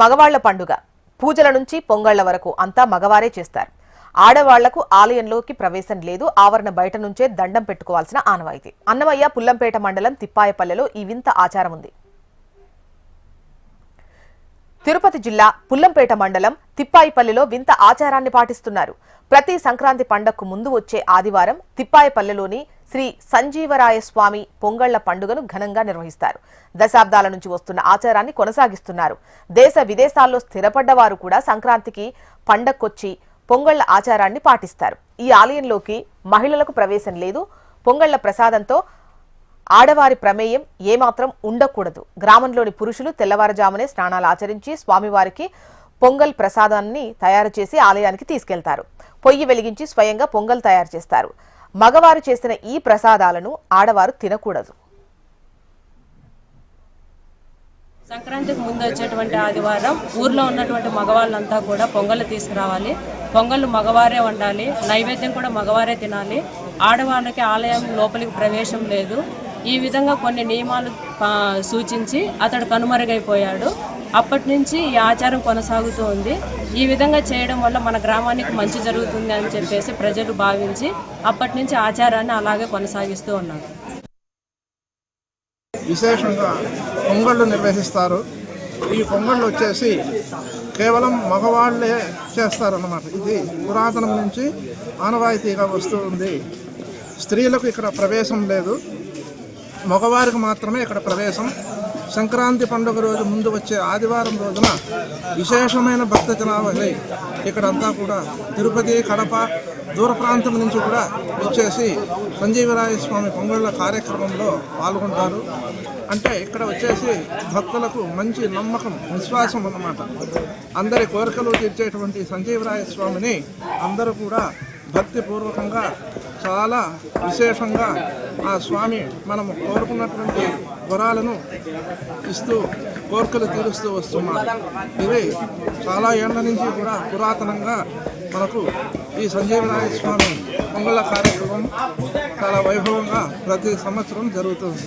మగవాళ్ల పండుగ పూజల నుంచి పొంగళ్ల వరకు అంతా మగవారే చేస్తారు. ఆడవాళ్లకు ఆలయంలోకి ప్రవేశం లేదు. ఆవరణ బయట నుంచే దండం పెట్టుకోవాల్సిన ఆనవాయితీ. అన్నమయ్య పుల్లంపేట మండలం తిప్పాయపల్లెలో ఈ వింత ఆచారం ఉంది. తిరుపతి జిల్లా పుల్లంపేట మండలం తిప్పాయిపల్లెలో వింత ఆచారాన్ని పాటిస్తున్నారు. ప్రతి సంక్రాంతి పండగకు ముందు వచ్చే ఆదివారం తిప్పాయిపల్లెలోని శ్రీ సంజీవరాయ స్వామి పొంగళ్ల పండుగను ఘనంగా నిర్వహిస్తారు. దశాబ్దాల నుంచి వస్తున్న ఆచారాన్ని కొనసాగిస్తున్నారు. దేశ విదేశాల్లో స్థిరపడ్డవారు కూడా సంక్రాంతికి పండగకొచ్చి పొంగళ్ల ఆచారాన్ని పాటిస్తారు. ఈ ఆలయంలోకి మహిళలకు ప్రవేశం లేదు. పొంగళ్ల ప్రసాదంతో ఆడవారి ప్రమేయం ఏమాత్రం ఉండకూడదు. గ్రామంలోని పురుషులు తెల్లవారుజామునే స్నానాలు ఆచరించి స్వామివారికి పొంగల్ ప్రసాదాన్ని తయారు చేసి ఆలయానికి తీసుకెళ్తారు. పొయ్యి వెలిగించి స్వయంగా పొంగల్ తయారు చేస్తారు. మగవారు చేసిన ఈ ప్రసాదాలను ఆడవారు తినకూడదు. సంక్రాంతికి ముందు వచ్చేటువంటి ఆదివారం ఊర్లో ఉన్నటువంటి మగవాళ్ళంతా కూడా పొంగల్ తీసుకురావాలి. పొంగల్ మగవారే వండాలి. నైవేద్యం కూడా మగవారే తినాలి. ఆడవాళ్ళకి ఆలయం లోపలికి ప్రవేశం లేదు. ఈ విధంగా కొన్ని నియమాలు సూచించి అతడు కనుమరుగైపోయాడు. అప్పటి నుంచి ఈ ఆచారం కొనసాగుతూ ఉంది. ఈ విధంగా చేయడం వల్ల మన గ్రామానికి మంచి జరుగుతుంది అని చెప్పేసి ప్రజలు భావించి అప్పటి నుంచి ఆచారాన్ని అలాగే కొనసాగిస్తూ ఉన్నారు. విశేషంగా పొంగళ్ళు నిర్వహిస్తారు. ఈ పొంగళ్ళు వచ్చేసి కేవలం మగవాళ్ళే చేస్తారన్నమాట. ఇది పురాతనం నుంచి ఆనవాయితీగా వస్తూ ఉంది. స్త్రీలకు ఇక్కడ ప్రవేశం లేదు. మగవారికి మాత్రమే ఇక్కడ ప్రవేశం. సంక్రాంతి పండుగ రోజు ముందు వచ్చే ఆదివారం రోజున విశేషమైన భక్త జనాభా ఇక్కడంతా కూడా తిరుపతి, కడప, దూర ప్రాంతం నుంచి కూడా వచ్చేసి సంజీవరాయ స్వామి పొంగళ్ళ కార్యక్రమంలో పాల్గొంటారు. అంటే ఇక్కడ వచ్చేసి భక్తులకు మంచి నమ్మకం, విశ్వాసం అన్నమాట. అందరి కోరికలు తీర్చేటువంటి సంజీవరాయ స్వామిని అందరూ కూడా భక్తిపూర్వకంగా చాలా విశేషంగా ఆ స్వామి మనము కోరుకున్నటువంటి వరాలను ఇస్తూ కోరికలు తీరుస్తూ వస్తున్నారు. ఇది చాలా ఏళ్ల నుంచి కూడా పురాతనంగా మనకు ఈ సంజీవరాయ స్వామి పొంగళ్ళ కార్యక్రమం చాలా వైభవంగా ప్రతి సంవత్సరం జరుగుతుంది.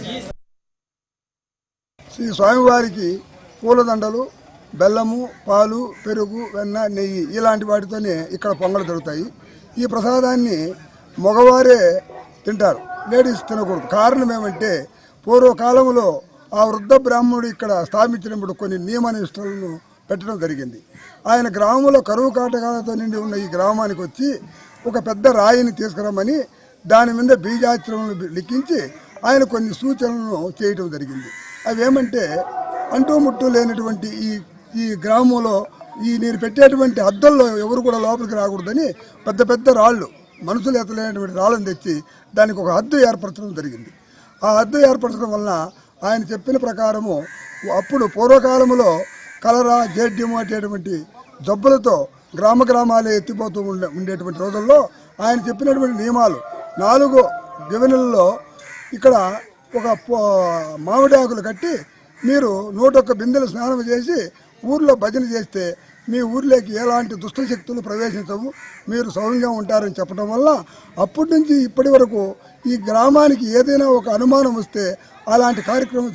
శ్రీ స్వామివారికి పూలదండలు, బెల్లము, పాలు, పెరుగు, వెన్న, నెయ్యి ఇలాంటి వాటితోనే ఇక్కడ పొంగలు జరుగుతాయి. ఈ ప్రసాదాన్ని మగవారే తింటారు, లేడీస్ తినకూడదు. కారణం ఏమంటే పూర్వకాలంలో ఆ వృద్ధ బ్రాహ్మణుడు ఇక్కడ స్థాపించినప్పుడు కొన్ని నియమ నిష్టలను పెట్టడం జరిగింది. ఆయన గ్రామంలో కరువు కాటకాలతో నిండి ఉన్న ఈ గ్రామానికి వచ్చి ఒక పెద్ద రాయిని తీసుకురమ్మని దాని మీద బీజాచరణను లిఖించి ఆయన కొన్ని సూచనలను చేయటం జరిగింది. అవి ఏమంటే అంటుముట్టు లేనటువంటి ఈ గ్రామంలో నేను పెట్టేటువంటి అద్దల్లో ఎవరు కూడా లోపలికి రాకూడదని పెద్ద పెద్ద రాళ్ళు, మనుషులు ఎత్తలేనటువంటి రాళ్ళను తెచ్చి దానికి ఒక హద్దు ఏర్పరచడం జరిగింది. ఆ హద్దు ఏర్పరచడం వలన ఆయన చెప్పిన ప్రకారము అప్పుడు పూర్వకాలంలో కలరా, జేడ్యము అటువంటి జబ్బులతో గ్రామాలే ఎత్తిపోతూ ఉండేటువంటి రోజుల్లో ఆయన చెప్పినటువంటి నియమాలు 4 దివెనలలో ఇక్కడ ఒక మామిడి ఆకులు కట్టి మీరు 101 బిందెలు స్నానం చేసి ఊర్లో భజన చేస్తే మీ ఊర్లోకి ఎలాంటి దుష్టశక్తులు ప్రవేశించవు, మీరు సౌమ్యంగా ఉంటారని చెప్పడం వల్ల అప్పటి నుంచి ఇప్పటి వరకు ఈ గ్రామానికి ఏదైనా ఒక అనుమానం వస్తే అలాంటి కార్యక్రమం.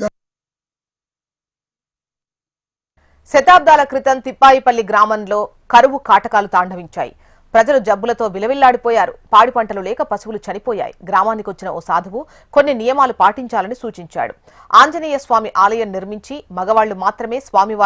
శతాబ్దాల క్రితం తిప్పాయిపల్లి గ్రామంలో కరువు కాటకాలు తాండవించాయి. ప్రజలు జబ్బులతో విలవిల్లాడిపోయారు. పాడి పంటలు లేక పశువులు చనిపోయాయి. గ్రామానికి వచ్చిన ఓ సాధువు కొన్ని నియమాలు పాటించాలని సూచించాడు. ఆంజనేయ స్వామి ఆలయం నిర్మించి మగవాళ్లు మాత్రమే స్వామివారి